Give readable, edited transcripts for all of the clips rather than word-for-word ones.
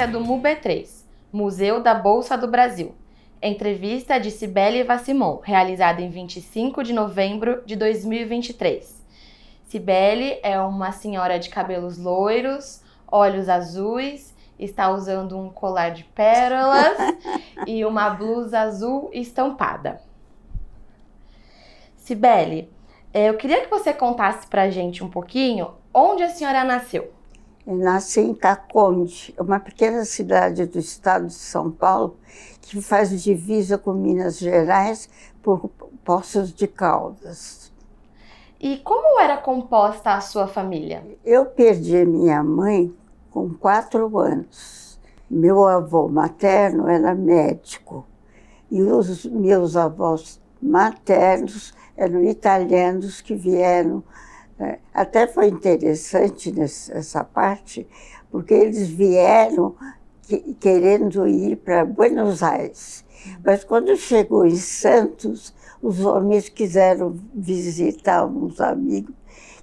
Notícia do MUBE3, Museu da Bolsa do Brasil. Entrevista de Cibele Vassimon, realizada em 25 de novembro de 2023. Cibele é uma senhora de cabelos loiros, olhos azuis, está usando um colar de pérolas e uma blusa azul estampada. Cibele, eu queria que você contasse pra gente um pouquinho onde a senhora nasceu. Eu nasci em Caconde, uma pequena cidade do estado de São Paulo, que faz divisa com Minas Gerais por Poços de Caldas. E como era composta a sua família? Eu perdi minha mãe com 4 anos. Meu avô materno era médico e os meus avós maternos eram italianos que vieram. Até foi interessante nessa parte, porque eles vieram querendo ir para Buenos Aires. Mas quando chegou em Santos, os homens quiseram visitar uns amigos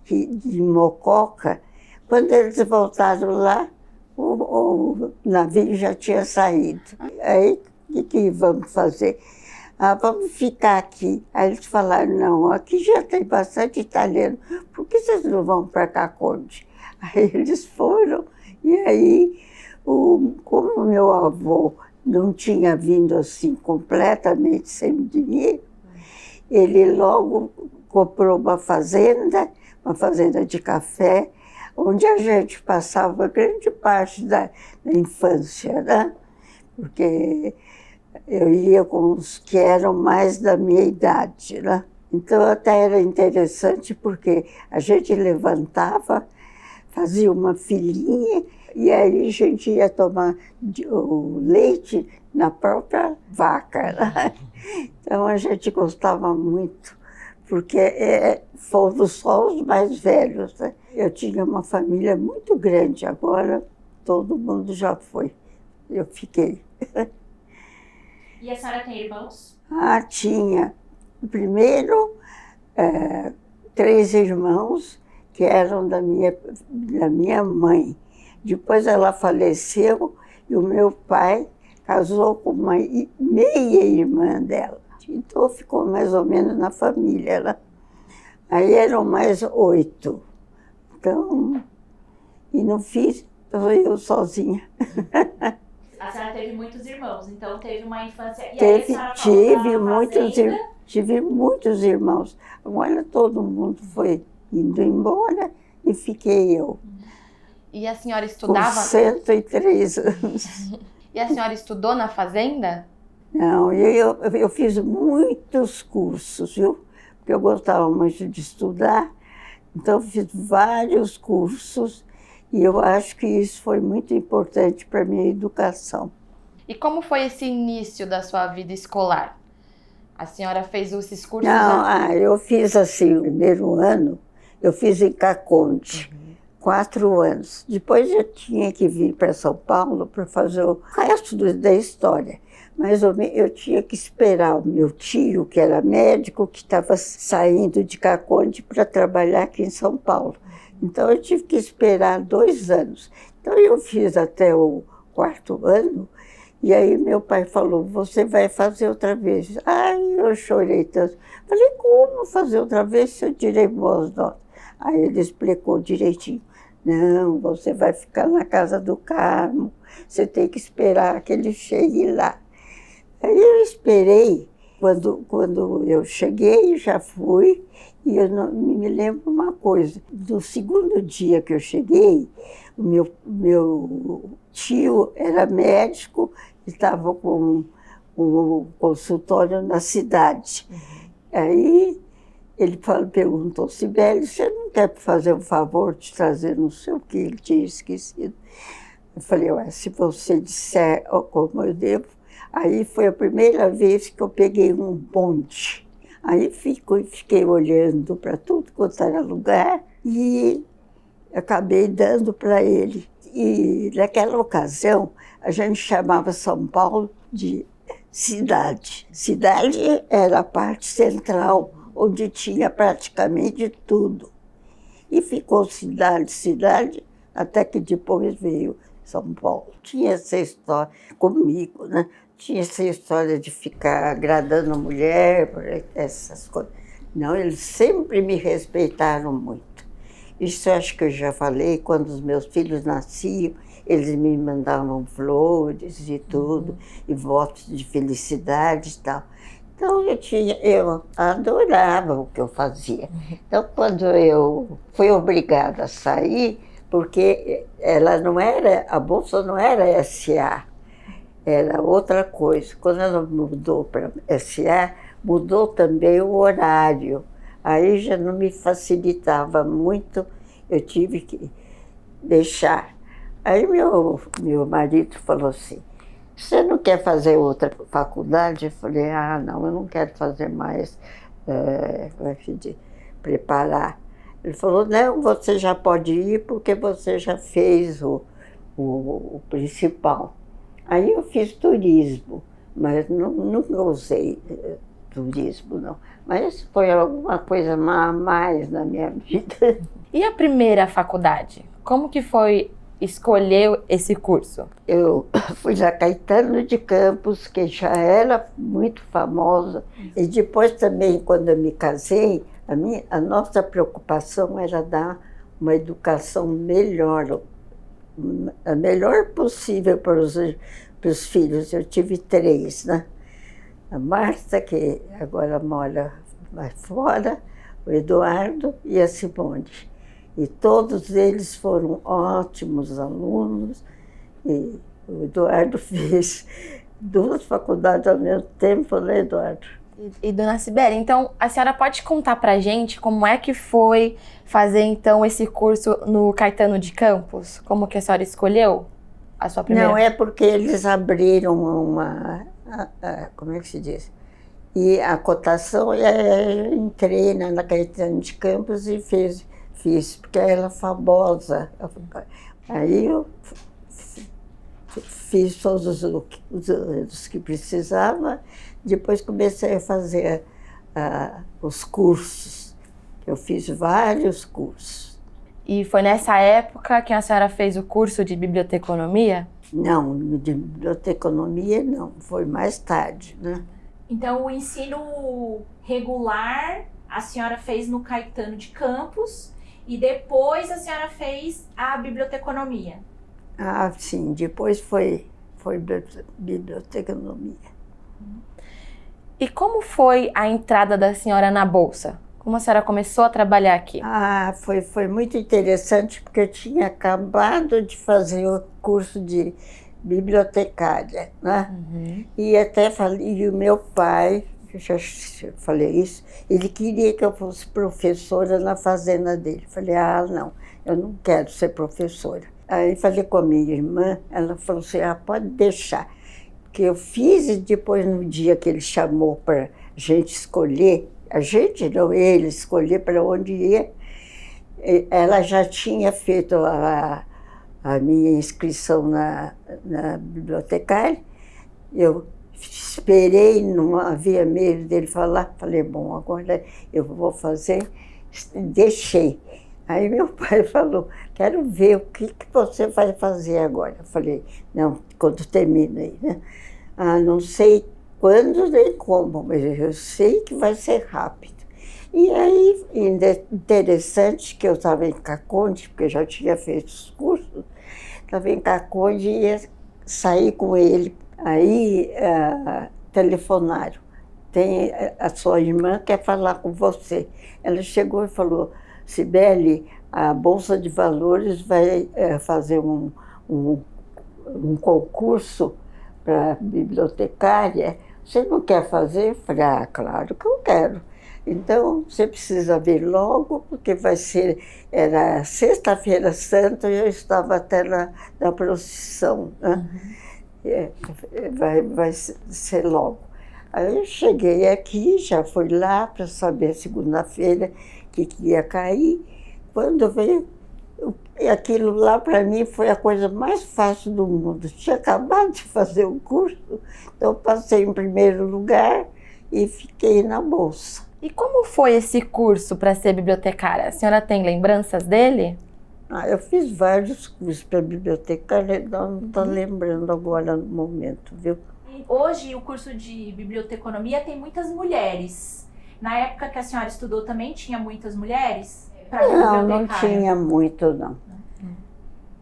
de Mococa. Quando eles voltaram lá, o navio já tinha saído. Aí, o que vamos fazer? Vamos ficar aqui. Aí eles falaram, não, aqui já tem bastante italiano, por que vocês não vão para Caconde? Aí eles foram, e aí, como meu avô não tinha vindo assim completamente sem dinheiro, ele logo comprou uma fazenda de café, onde a gente passava grande parte da infância, né? Porque eu ia com os que eram mais da minha idade, né? Então até era interessante porque a gente levantava, fazia uma filinha e aí a gente ia tomar o leite na própria vaca, né? Então a gente gostava muito, porque fomos só os mais velhos, né? Eu tinha uma família muito grande, agora todo mundo já foi, eu fiquei. E a senhora tem irmãos? Tinha. Primeiro, 3 irmãos que eram da minha mãe. Depois ela faleceu e o meu pai casou com uma meia-irmã dela. Então ficou mais ou menos na família. Né? Aí eram mais 8. Então, e no fim, eu sozinha. A senhora teve muitos irmãos, então teve uma infância... Tive muitos irmãos. Agora todo mundo foi indo embora e fiquei eu. E a senhora estudava? Com 103 anos. E a senhora estudou na fazenda? Não, eu fiz muitos cursos, viu? Porque eu gostava muito de estudar. Então eu fiz vários cursos. E eu acho que isso foi muito importante para a minha educação. E como foi esse início da sua vida escolar? A senhora fez esses cursos? Não, eu fiz assim, o primeiro ano, eu fiz em Caconde, 4 anos. Depois eu tinha que vir para São Paulo para fazer o resto da história. Mas eu tinha que esperar o meu tio, que era médico, que estava saindo de Caconde para trabalhar aqui em São Paulo. Então, eu tive que esperar 2 anos. Então, eu fiz até o 4º ano, e aí meu pai falou, você vai fazer outra vez. Ai, eu chorei tanto. Falei, como fazer outra vez se eu tirei boas notas? Aí ele explicou direitinho. Não, você vai ficar na casa do Carmo, você tem que esperar que ele chegue lá. Aí eu esperei. Quando eu cheguei, já fui, e eu não me lembro uma coisa. No 2º dia que eu cheguei, o meu tio era médico e estava com um consultório na cidade. Aí ele perguntou, Cibele, você não quer fazer um favor de trazer não sei o que ele tinha esquecido? Eu falei, se você disser como eu devo. Aí foi a primeira vez que eu peguei um bonde. Aí fiquei olhando para tudo quanto era lugar e acabei dando para ele. E naquela ocasião, a gente chamava São Paulo de cidade. Cidade era a parte central, onde tinha praticamente tudo. E ficou cidade, até que depois veio São Paulo. Tinha essa história comigo, né? Tinha essa história de ficar agradando a mulher, essas coisas. Não, eles sempre me respeitaram muito. Isso eu acho que eu já falei, quando os meus filhos nasciam, eles me mandavam flores e tudo, e votos de felicidade e tal. Então eu adorava o que eu fazia. Então quando eu fui obrigada a sair, porque ela não era, a bolsa não era SA, era outra coisa. Quando ela mudou para SA, mudou também o horário. Aí já não me facilitava muito, eu tive que deixar. Aí meu marido falou assim, você não quer fazer outra faculdade? Eu falei, não, eu não quero fazer mais, preparar. Ele falou, não, você já pode ir porque você já fez o principal. Aí eu fiz turismo, mas nunca usei turismo, não. Mas foi alguma coisa a mais na minha vida. E a primeira faculdade? Como que foi escolher esse curso? Eu fui na Caetano de Campos, que já era muito famosa. E depois também, quando eu me casei, a nossa preocupação era dar uma educação melhor, a melhor possível para os filhos. Eu tive 3, né? A Marta, que agora mora mais fora, o Eduardo e a Simone. E todos eles foram ótimos alunos. E o Eduardo fez 2 faculdades ao mesmo tempo, né, Eduardo? E dona Cibele, então a senhora pode contar pra gente como é que foi fazer então esse curso no Caetano de Campos? Como que a senhora escolheu a sua primeira? Não, é porque eles abriram como é que se diz? E a cotação, eu entrei na Caetano de Campos e fiz, porque ela é famosa. Aí eu fiz todos os que precisava, depois comecei a fazer os cursos. Eu fiz vários cursos. E foi nessa época que a senhora fez o curso de biblioteconomia? Não, de biblioteconomia não, foi mais tarde, né? Então, o ensino regular a senhora fez no Caetano de Campos e depois a senhora fez a biblioteconomia. Sim, depois foi biblioteconomia. E como foi a entrada da senhora na Bolsa? Como a senhora começou a trabalhar aqui? Foi muito interessante, porque eu tinha acabado de fazer o curso de bibliotecária, né? E até falei, e o meu pai, já falei isso, ele queria que eu fosse professora na fazenda dele. Falei, não, eu não quero ser professora. Aí falei com a minha irmã, ela falou assim, pode deixar. Que eu fiz e depois no dia que ele chamou para a gente escolher, ele escolher para onde ia, ela já tinha feito a minha inscrição na bibliotecária. Eu esperei, não havia medo dele falar, falei, bom, agora eu vou fazer, deixei. Aí meu pai falou, quero ver o que você vai fazer agora. Eu falei, não, quando terminei, né? Não sei quando nem como, mas eu sei que vai ser rápido. E aí, interessante que eu estava em Caconde, porque eu já tinha feito os cursos, estava em Caconde e ia sair com ele. Aí, telefonaram. Tem a sua irmã quer falar com você. Ela chegou e falou, Cibele, a Bolsa de Valores vai fazer um concurso para bibliotecária. Você não quer fazer? Eu falei, claro que eu quero. Então, você precisa vir logo, porque era Sexta-feira Santa e eu estava até na procissão, né? Vai ser logo. Aí eu cheguei aqui, já fui lá para saber segunda-feira que ia cair. Quando veio, aquilo lá para mim foi a coisa mais fácil do mundo. Tinha acabado de fazer o curso, então passei em primeiro lugar e fiquei na Bolsa. E como foi esse curso para ser bibliotecária? A senhora tem lembranças dele? Eu fiz vários cursos para bibliotecária, não estou lembrando agora no momento, viu? Hoje, o curso de biblioteconomia tem muitas mulheres. Na época que a senhora estudou também tinha muitas mulheres? Não tinha muito, não.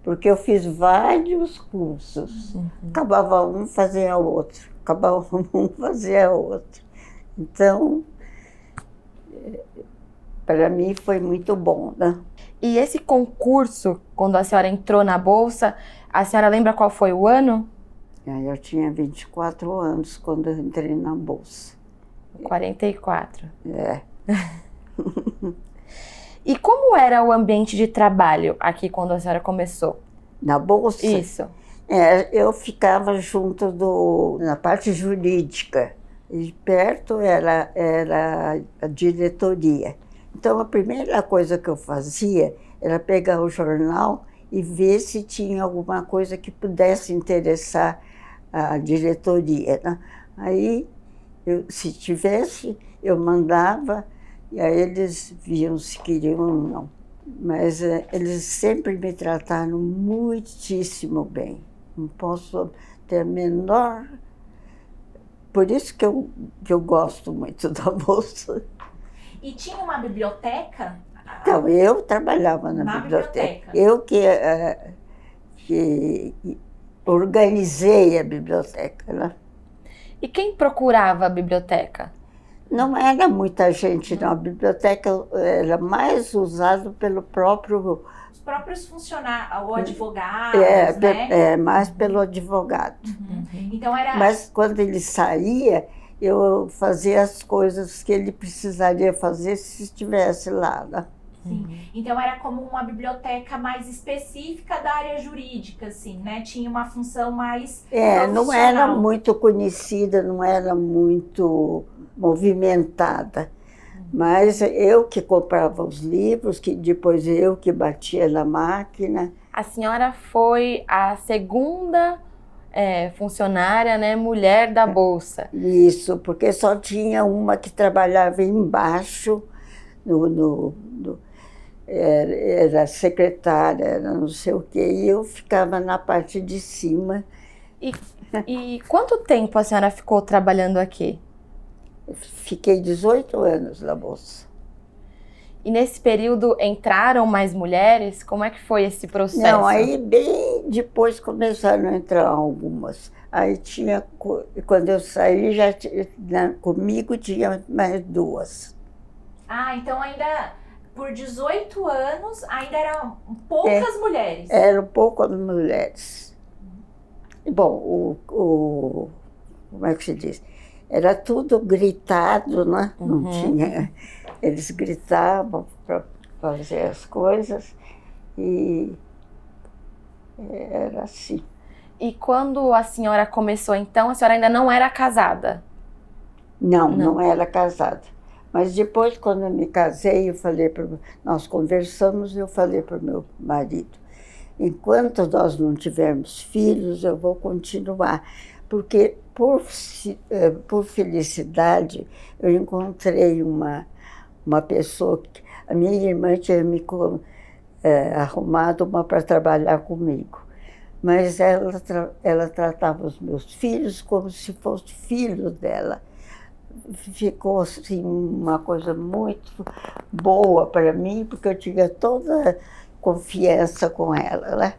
Porque eu fiz vários cursos. Acabava um, fazia outro. Acabava um, fazia outro. Então, para mim foi muito bom, né? E esse concurso, quando a senhora entrou na Bolsa, a senhora lembra qual foi o ano? Eu tinha 24 anos quando eu entrei na Bolsa. 44. É. E como era o ambiente de trabalho aqui quando a senhora começou? Na Bolsa? Isso. Eu ficava junto na parte jurídica. E perto era a diretoria. Então, a primeira coisa que eu fazia era pegar o jornal e ver se tinha alguma coisa que pudesse interessar a diretoria, né? Aí, se tivesse, eu mandava e aí eles viam se queriam ou não. Mas eles sempre me trataram muitíssimo bem. Não posso ter a menor... Por isso que eu gosto muito da Bolsa. E tinha uma biblioteca? Então, eu trabalhava na biblioteca. Eu que organizei a biblioteca, né? E quem procurava a biblioteca? Não era muita gente, não. A biblioteca era mais usada pelo próprio... Os próprios funcionários, ou advogados, né? Mais pelo advogado. Então era... Mas quando ele saía, eu fazia as coisas que ele precisaria fazer se estivesse lá, né? Sim. Então era como uma biblioteca mais específica da área jurídica, assim, né? Tinha uma função mais não era muito conhecida, não era muito movimentada. Mas eu que comprava os livros, que depois eu que batia na máquina. A senhora foi a segunda funcionária, né, mulher da Bolsa. Isso, porque só tinha uma que trabalhava embaixo, era secretária, era não sei o quê, e eu ficava na parte de cima. E quanto tempo a senhora ficou trabalhando aqui? Fiquei 18 anos na Bolsa. E nesse período entraram mais mulheres? Como é que foi esse processo? Não, aí bem depois começaram a entrar algumas. Aí tinha, quando eu saí, comigo tinha mais duas. Então ainda, por 18 anos, ainda eram poucas mulheres. Eram poucas mulheres. Bom, como é que se diz? Era tudo gritado, né? Não tinha... Eles gritavam para fazer as coisas e era assim. E quando a senhora começou, então, a senhora ainda não era casada? Não era casada. Mas depois, quando eu me casei, nós conversamos e eu falei para o meu marido, enquanto nós não tivermos filhos, eu vou continuar. Porque, por felicidade, eu encontrei uma pessoa, a minha irmã tinha me arrumado uma para trabalhar comigo, mas ela tratava os meus filhos como se fosse filho dela. Ficou assim uma coisa muito boa para mim, porque eu tinha toda confiança com ela, né?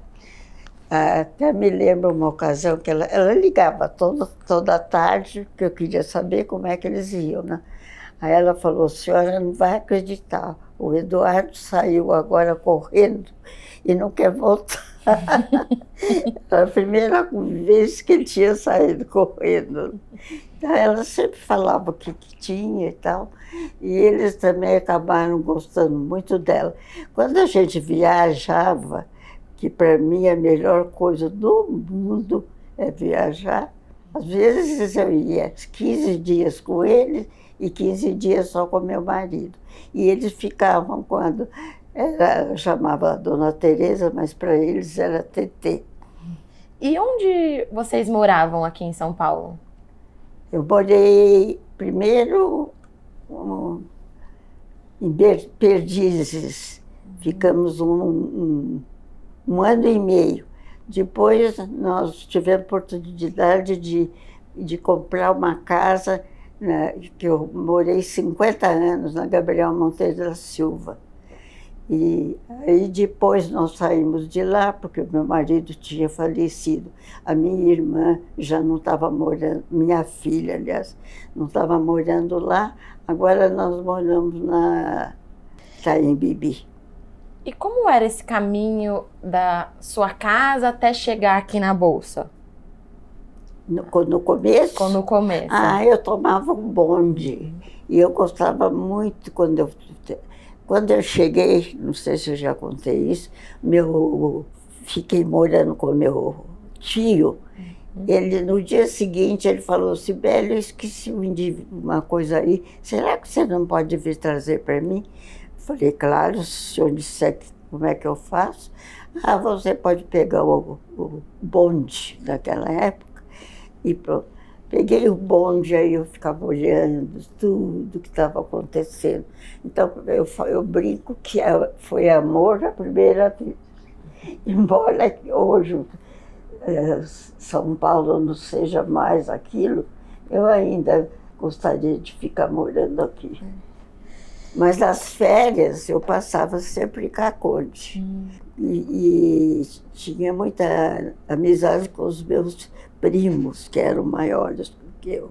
Até me lembro uma ocasião que ela ligava toda tarde, porque eu queria saber como é que eles iam, né? Aí ela falou, senhora não vai acreditar, o Eduardo saiu agora correndo e não quer voltar. Era a primeira vez que ele tinha saído correndo. Então, ela sempre falava o que tinha e tal, e eles também acabaram gostando muito dela. Quando a gente viajava, que para mim a melhor coisa do mundo é viajar, às vezes eu ia 15 dias com eles, e 15 dias só com meu marido. E eles ficavam quando... chamava Dona Teresa, mas para eles era Tetê. E onde vocês moravam aqui em São Paulo? Eu morei primeiro em Perdizes, Ficamos um ano e meio. Depois nós tivemos a oportunidade de comprar uma casa, né, que eu morei 50 anos na Gabriel Monteiro da Silva. E aí depois nós saímos de lá, porque o meu marido tinha falecido. A minha irmã já não estava morando, minha filha, aliás, não estava morando lá. Agora nós moramos na Taimbibi. E como era esse caminho da sua casa até chegar aqui na Bolsa? No começo? No começo. Ah, eu tomava um bonde. E eu gostava muito quando eu cheguei, não sei se eu já contei isso, fiquei morando com meu tio. Ele, no dia seguinte, ele falou: Sibeli, eu esqueci uma coisa aí, será que você não pode vir trazer para mim? Falei: claro, se o senhor disser como é que eu faço. Ah, você pode pegar o bonde daquela época. E pronto. Peguei o bonde, aí eu ficava olhando tudo que estava acontecendo. Então, eu brinco que foi amor à primeira vez. Embora hoje São Paulo não seja mais aquilo, eu ainda gostaria de ficar morando aqui. Mas nas férias eu passava sempre em Caconde. E tinha muita amizade com os meus primos, que eram maiores do que eu.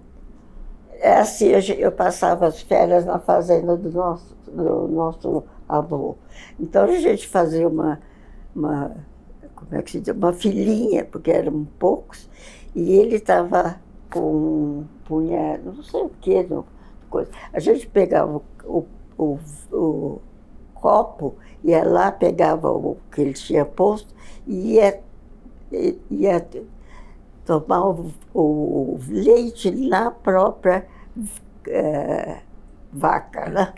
É assim, eu passava as férias na fazenda do nosso avô. Então a gente fazia como é que se diz? Uma filhinha, porque eram poucos, e ele estava com um punhado, não sei o que, coisa. A gente pegava o copo, ia lá, pegava o que ele tinha posto e ia tomar o leite na própria vaca, né?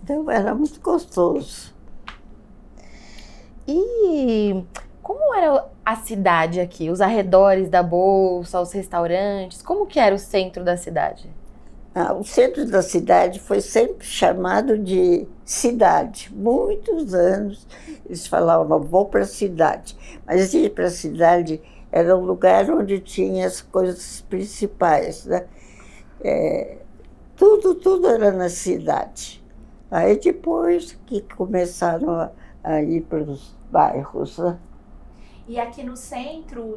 Então era muito gostoso. E como era a cidade aqui? Os arredores da Bolsa, os restaurantes? Como que era o centro da cidade? O centro da cidade foi sempre chamado de cidade. Muitos anos eles falavam: vou para a cidade. Mas ir para a cidade era um lugar onde tinha as coisas principais, né? Tudo era na cidade. Aí depois que começaram a ir para os bairros, né? E aqui no centro,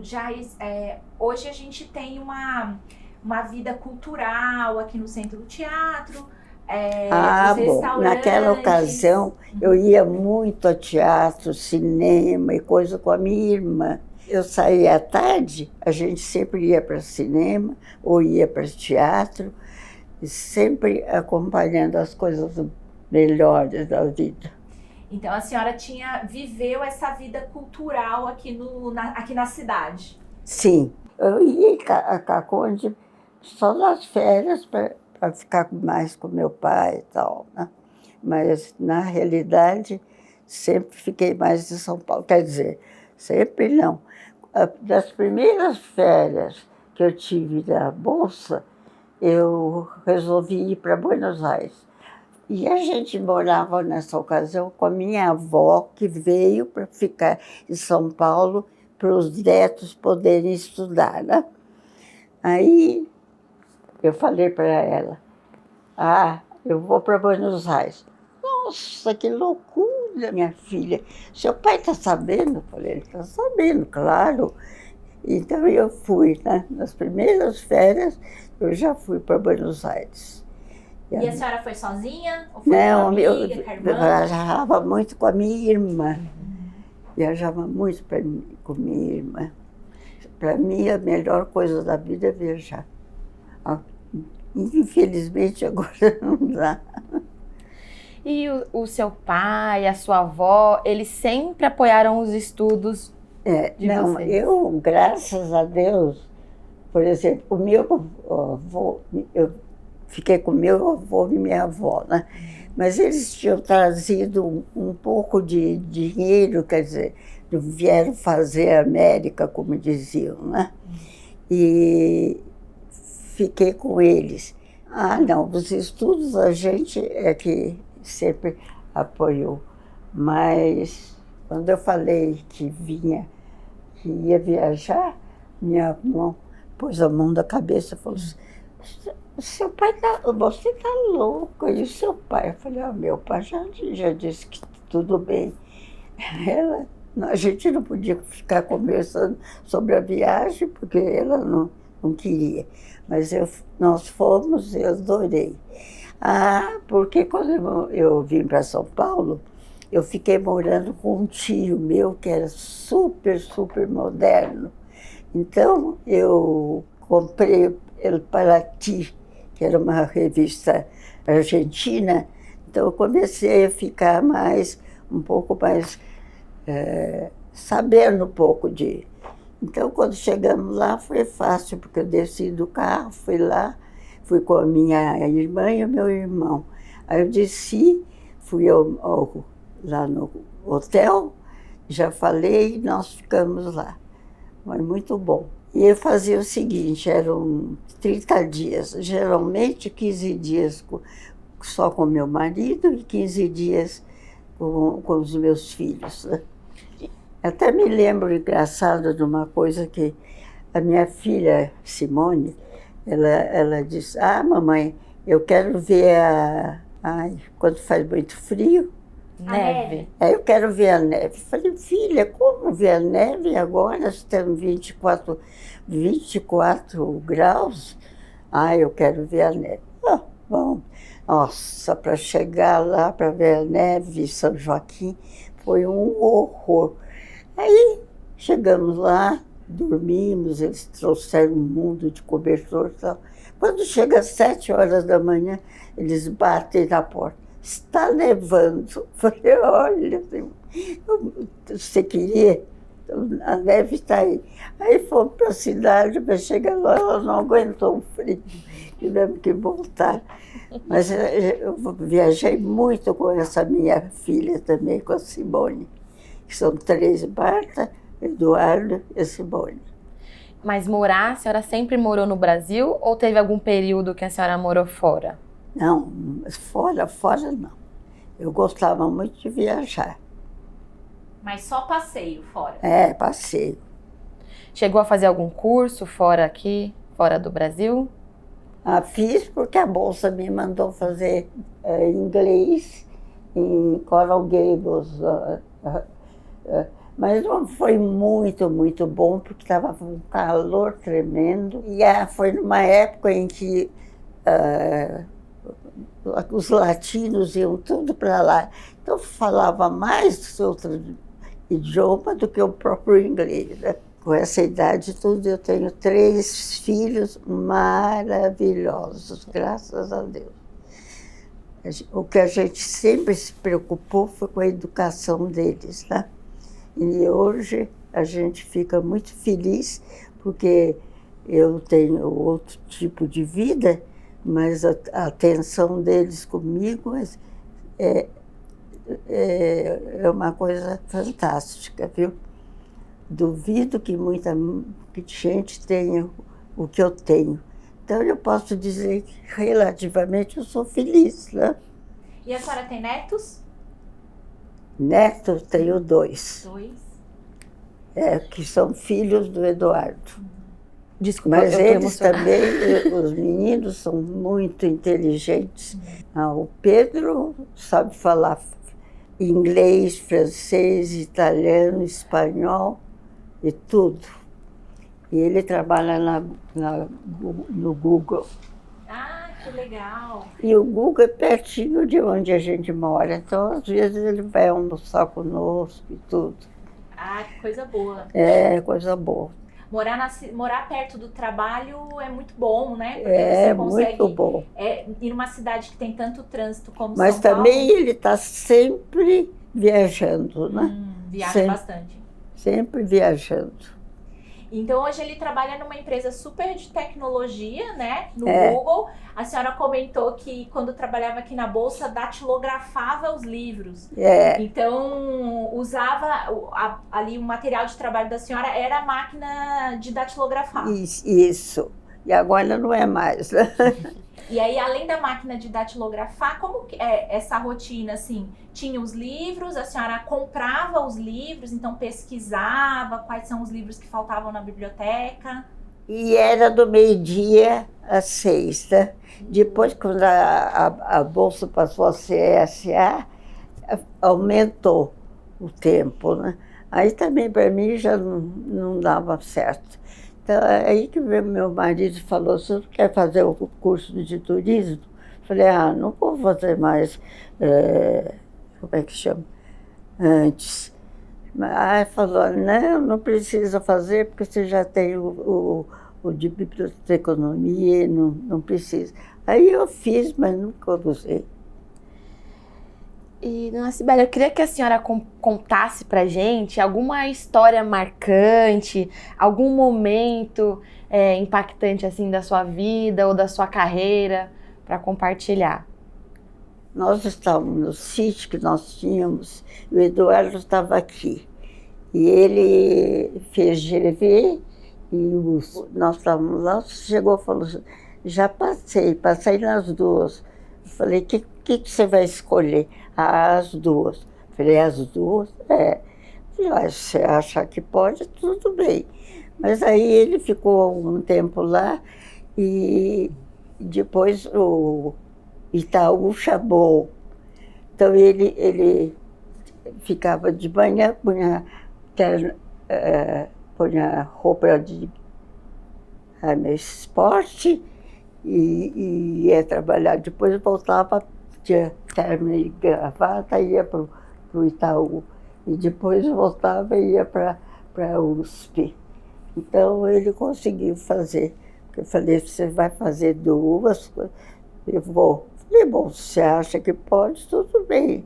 hoje a gente tem uma vida cultural aqui no centro do teatro, os restaurantes. Naquela ocasião eu ia muito a teatro, cinema e coisa com a minha irmã. Eu saía à tarde, a gente sempre ia para cinema ou ia para teatro, e sempre acompanhando as coisas melhores da vida. Então a senhora viveu essa vida cultural aqui na cidade? Sim, eu ia a Caconde só nas férias para ficar mais com meu pai e tal, né? Mas, na realidade, sempre fiquei mais em São Paulo. Quer dizer, sempre não. Das primeiras férias que eu tive da Bolsa, eu resolvi ir para Buenos Aires. E a gente morava, nessa ocasião, com a minha avó, que veio para ficar em São Paulo, para os netos poderem estudar, né? Aí eu falei para ela: eu vou para Buenos Aires. Nossa, que loucura, minha filha. Seu pai está sabendo? Eu falei: ele está sabendo, claro. Então eu fui, né? Nas primeiras férias, eu já fui para Buenos Aires. E a senhora foi sozinha? Ou foi com Não, amiga, eu com a irmã? viajava muito com a minha irmã. Viajava muito com minha irmã. Para mim, a melhor coisa da vida é viajar. Infelizmente, agora não dá. E o seu pai, a sua avó, eles sempre apoiaram os estudos de vocês? Eu, graças a Deus, por exemplo, o meu avô, eu fiquei com meu avô e minha avó, né? Mas eles tinham trazido um pouco de dinheiro, quer dizer, vieram fazer América, como diziam, né? E fiquei com eles. Não, os estudos a gente é que sempre apoiou. Mas quando eu falei que ia viajar, minha mão pôs a mão na cabeça e falou assim, seu pai você tá louco, e o seu pai? Eu falei, meu pai já disse que tudo bem. A gente não podia ficar conversando sobre a viagem, porque ela não queria. Mas nós fomos e eu adorei. Porque quando eu vim para São Paulo, eu fiquei morando com um tio meu que era super, super moderno. Então, eu comprei El Paraty, que era uma revista argentina. Então, eu comecei a ficar um pouco mais sabendo um pouco de... Então, quando chegamos lá, foi fácil, porque eu desci do carro, fui lá, fui com a minha irmã e o meu irmão. Aí eu desci, fui lá no hotel, já falei, e nós ficamos lá. Foi muito bom. E eu fazia o seguinte, eram 30 dias, geralmente 15 dias só com meu marido e 15 dias com os meus filhos, né? Até me lembro, engraçado, de uma coisa que a minha filha, Simone, ela disse, mamãe, eu quero ver quando faz muito frio. Neve. Eu quero ver a neve. Falei, filha, como ver a neve agora? Estamos 24 graus. Eu quero ver a neve. Bom, nossa, para chegar lá, para ver a neve em São Joaquim, foi um horror. Aí chegamos lá, dormimos, eles trouxeram um mundo de cobertor e tal. Quando chega às 7 horas da manhã, eles batem na porta. Está nevando. Falei, olha, você queria? A neve está aí. Aí fomos para a cidade, mas chegar lá, ela não aguentou o frio. Tivemos que voltar. Mas eu viajei muito com essa minha filha também, com a Simone. Que são 3, Marta, Eduardo e Simone. Mas a senhora sempre morou no Brasil ou teve algum período que a senhora morou fora? Não, fora não. Eu gostava muito de viajar. Mas só passeio fora? Passeio. Chegou a fazer algum curso fora do Brasil? Fiz porque a bolsa me mandou fazer inglês em Coral Gables. Mas não foi muito, muito bom, porque estava um calor tremendo. E foi numa época em que os latinos iam tudo para lá. Então, falava mais outro idioma do que o próprio inglês, né? Com essa idade toda, eu tenho 3 filhos maravilhosos, graças a Deus. O que a gente sempre se preocupou foi com a educação deles, né? E hoje a gente fica muito feliz, porque eu tenho outro tipo de vida, mas a atenção deles comigo é uma coisa fantástica, viu? Duvido que muita gente tenha o que eu tenho. Então, eu posso dizer que, relativamente, eu sou feliz, né? E a senhora tem netos? Netos, tenho 2. 2? Que são filhos do Eduardo. Desculpa, mas eles emocionada. também, os meninos, são muito inteligentes. O Pedro sabe falar inglês, francês, italiano, espanhol e tudo. E ele trabalha no Google. Que legal! E o Google é pertinho de onde a gente mora, então às vezes ele vai almoçar conosco e tudo. Que coisa boa. Coisa boa. Morar perto do trabalho é muito bom, né? Porque você consegue, muito bom. Ir numa cidade que tem tanto trânsito como Mas São Paulo. Mas também ele está sempre viajando, né? Viaja bastante. Sempre viajando. Então, hoje ele trabalha numa empresa super de tecnologia, né? No Google. A senhora comentou que quando trabalhava aqui na Bolsa, datilografava os livros. Então, usava ali o material de trabalho da senhora, era a máquina de datilografar. Isso. E agora não é mais. E aí, além da máquina de datilografar, como que é essa rotina, assim? Tinha os livros, a senhora comprava os livros, então pesquisava quais são os livros que faltavam na biblioteca? E era do meio-dia às 6, né? Depois, quando a bolsa passou a ser SA, aumentou o tempo, né? Aí também para mim já não dava certo. Então, aí que meu marido falou, você não quer fazer o curso de turismo? Falei, não vou fazer mais, como é que chama? Antes. Aí falou, não precisa fazer, porque você já tem o de biblioteconomia, não precisa. Aí eu fiz, mas nunca usei. E, dona Cibele, eu queria que a senhora contasse pra gente alguma história marcante, algum momento impactante assim da sua vida ou da sua carreira, para compartilhar. Nós estávamos no sítio que nós tínhamos, e o Eduardo estava aqui. E ele fez GV, e nós estávamos lá, chegou e falou, já passei nas duas. Eu falei, o que você vai escolher? As duas. Falei, as duas? Falei, você acha que pode, tudo bem. Mas aí ele ficou algum tempo lá e depois o Itaú chamou. Então ele ficava de manhã, punha roupa de esporte e ia trabalhar. Depois voltava, tinha terno e gravata, ia para o Itaú. E depois voltava e ia para a USP. Então ele conseguiu fazer. Eu falei, você vai fazer duas? Eu vou. Falei, bom, você acha que pode, tudo bem.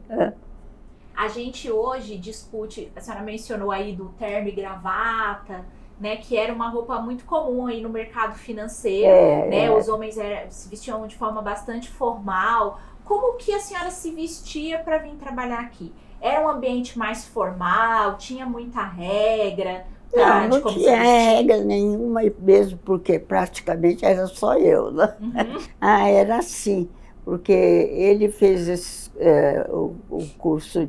A gente hoje discute, a senhora mencionou aí do terno e gravata, né, que era uma roupa muito comum aí no mercado financeiro, né? Os homens se vestiam de forma bastante formal. Como que a senhora se vestia para vir trabalhar aqui? Era um ambiente mais formal? Tinha muita regra? Não tinha regra nenhuma, mesmo porque praticamente era só eu, né? Uhum. Era assim, porque ele fez o curso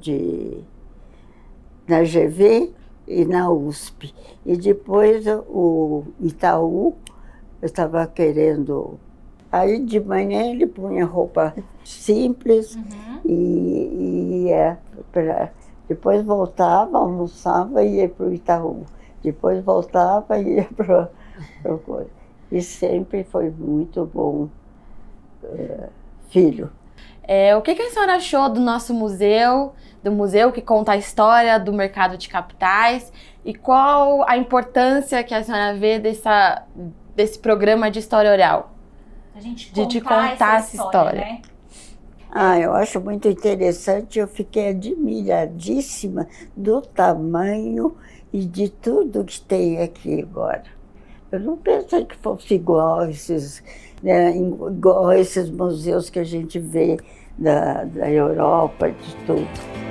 na GV e na USP. E depois o Itaú, eu estava querendo. Aí de manhã ele punha roupa simples e ia depois voltava, almoçava e ia para o Itaú. Depois voltava e ia para coisa. E sempre foi muito bom, filho. O que a senhora achou do nosso museu, do museu que conta a história do mercado de capitais, e qual a importância que a senhora vê desse programa de história oral? A gente de contar essa história. Né? Eu acho muito interessante, eu fiquei admiradíssima do tamanho e de tudo que tem aqui agora. Eu não pensei que fosse igual esses museus que a gente vê da Europa, de tudo.